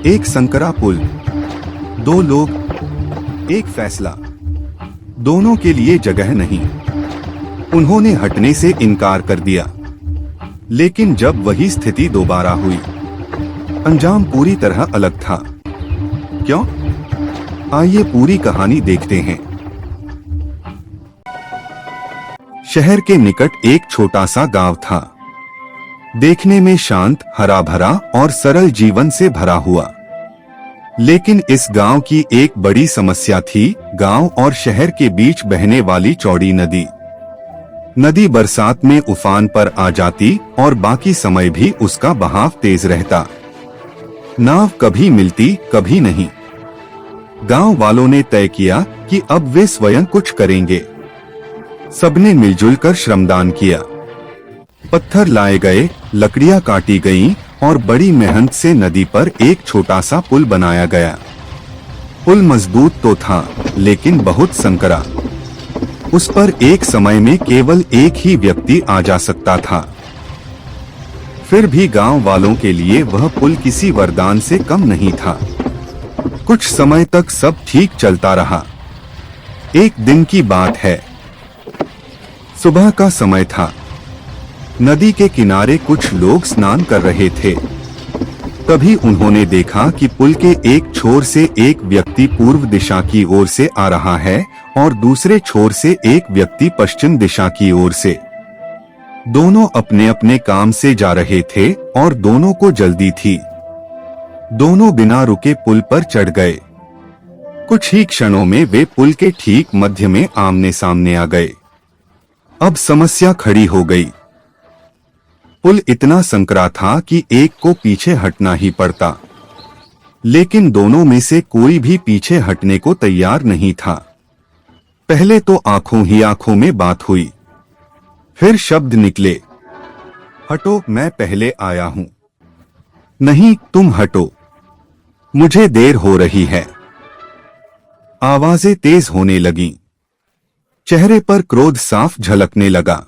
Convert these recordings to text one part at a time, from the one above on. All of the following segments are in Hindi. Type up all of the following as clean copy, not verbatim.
एक संकरा पुल, दो लोग, एक फैसला। दोनों के लिए जगह नहीं। उन्होंने हटने से इनकार कर दिया। लेकिन जब वही स्थिति दोबारा हुई, अंजाम पूरी तरह अलग था। क्यों? आइए पूरी कहानी देखते हैं। शहर के निकट एक छोटा सा गांव था। देखने में शांत, हरा भरा और सरल जीवन से भरा हुआ। लेकिन इस गांव की एक बड़ी समस्या थी। गांव और शहर के बीच बहने वाली चौड़ी नदी। नदी बरसात में उफान पर आ जाती और बाकी समय भी उसका बहाव तेज रहता। नाव कभी मिलती, कभी नहीं। गांव वालों ने तय किया कि अब वे स्वयं कुछ करेंगे। सबने मिलजुल कर श्रमदान किया। पत्थर लाए गए, लकड़ियां काटी गईं और बड़ी मेहनत से नदी पर एक छोटा सा पुल बनाया गया। पुल मजबूत तो था, लेकिन बहुत संकरा। उस पर एक समय में केवल एक ही व्यक्ति आ जा सकता था। फिर भी गांव वालों के लिए वह पुल किसी वरदान से कम नहीं था। कुछ समय तक सब ठीक चलता रहा। एक दिन की बात है। सुबह का समय था। नदी के किनारे कुछ लोग स्नान कर रहे थे। तभी उन्होंने देखा कि पुल के एक छोर से एक व्यक्ति पूर्व दिशा की ओर से आ रहा है और दूसरे छोर से एक व्यक्ति पश्चिम दिशा की ओर से। दोनों अपने अपने काम से जा रहे थे और दोनों को जल्दी थी। दोनों बिना रुके पुल पर चढ़ गए। कुछ ही क्षणों में वे पुल के ठीक मध्य में आमने सामने आ गए। अब समस्या खड़ी हो गई। पुल इतना संकरा था कि एक को पीछे हटना ही पड़ता। लेकिन दोनों में से कोई भी पीछे हटने को तैयार नहीं था। पहले तो आंखों ही आंखों में बात हुई। फिर शब्द निकले, हटो, मैं पहले आया हूं। नहीं, तुम हटो, मुझे देर हो रही है। आवाजें तेज होने लगीं। चेहरे पर क्रोध साफ झलकने लगा।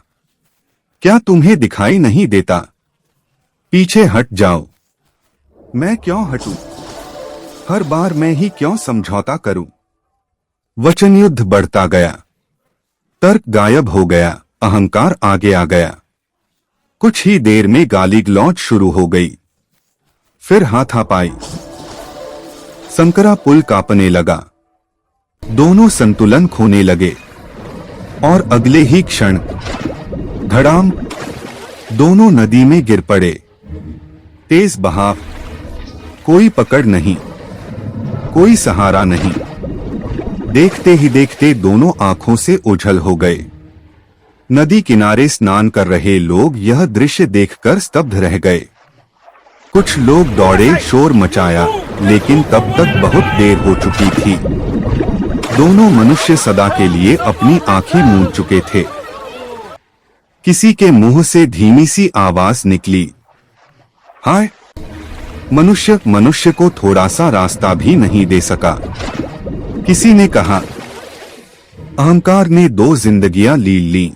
क्या तुम्हें दिखाई नहीं देता? पीछे हट जाओ। मैं क्यों हटूं? हर बार मैं ही क्यों समझौता करूं? वचन युद्ध बढ़ता गया। तर्क गायब हो गया, अहंकार आगे आ गया। कुछ ही देर में गाली गलौज शुरू हो गई। फिर हाथापाई। संकरा पुल कांपने लगा। दोनों संतुलन खोने लगे और अगले ही क्षण धड़ाम, दोनों नदी में गिर पड़े। तेज बहाव, कोई पकड़ नहीं, कोई सहारा नहीं। देखते ही देखते दोनों आंखों से ओझल हो गए। नदी किनारे स्नान कर रहे लोग यह दृश्य देखकर स्तब्ध रह गए। कुछ लोग दौड़े, शोर मचाया, लेकिन तब तक बहुत देर हो चुकी थी। दोनों मनुष्य सदा के लिए अपनी आंखें मूंद चुके थे। किसी के मुंह से धीमी सी आवाज निकली, हाय। मनुष्य मनुष्य को थोड़ा सा रास्ता भी नहीं दे सका। किसी ने कहा, अहंकार ने 2 जिंदगियां लील ली।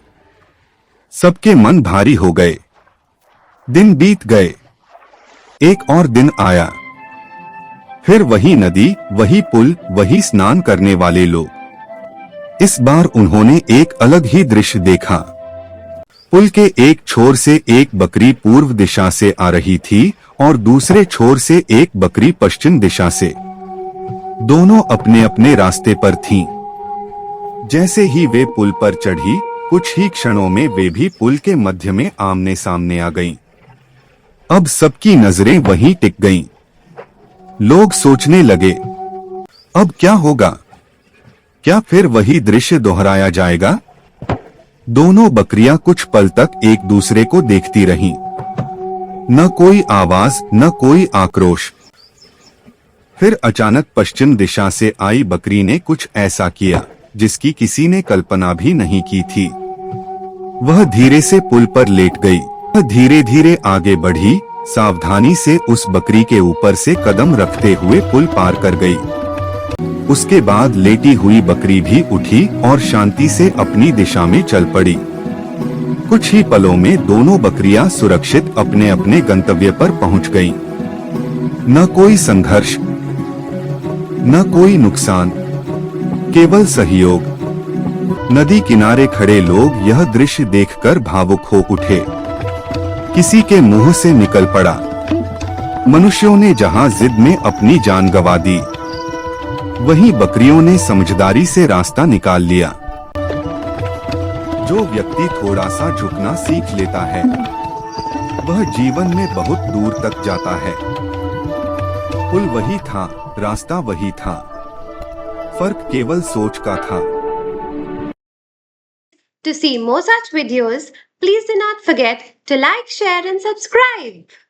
सबके मन भारी हो गए। दिन बीत गए। एक और दिन आया। फिर वही नदी, वही पुल, वही स्नान करने वाले लोग। इस बार उन्होंने एक अलग ही दृश्य देखा। पुल के एक छोर से एक बकरी पूर्व दिशा से आ रही थी और दूसरे छोर से एक बकरी पश्चिम दिशा से। दोनों अपने अपने रास्ते पर थीं। जैसे ही वे पुल पर चढ़ी, कुछ ही क्षणों में वे भी पुल के मध्य में आमने सामने आ गईं। अब सबकी नजरें वहीं टिक गईं। लोग सोचने लगे, अब क्या होगा? क्या फिर वही दृश्य दोहराया जाएगा? दोनों बकरियां कुछ पल तक एक दूसरे को देखती रहीं। न कोई आवाज, न कोई आक्रोश। फिर अचानक पश्चिम दिशा से आई बकरी ने कुछ ऐसा किया जिसकी किसी ने कल्पना भी नहीं की थी। वह धीरे से पुल पर लेट गई। वह धीरे धीरे आगे बढ़ी, सावधानी से उस बकरी के ऊपर से कदम रखते हुए पुल पार कर गई। उसके बाद लेटी हुई बकरी भी उठी और शांति से अपनी दिशा में चल पड़ी। कुछ ही पलों में दोनों बकरियां सुरक्षित अपने अपने गंतव्य पर पहुंच गईं। न कोई संघर्ष, न कोई नुकसान, केवल सहयोग। नदी किनारे खड़े लोग यह दृश्य देखकर भावुक हो उठे। किसी के मुंह से निकल पड़ा, मनुष्यों ने जहां जिद में अपनी जान गंवा दी, वहीं बकरियों ने समझदारी से रास्ता निकाल लिया। जो व्यक्ति थोड़ा सा झुकना सीख लेता है, वह जीवन में बहुत दूर तक जाता है। पुल वही था, रास्ता वही था, फर्क केवल सोच का था। To see more such videos, please do not forget to like, share and subscribe.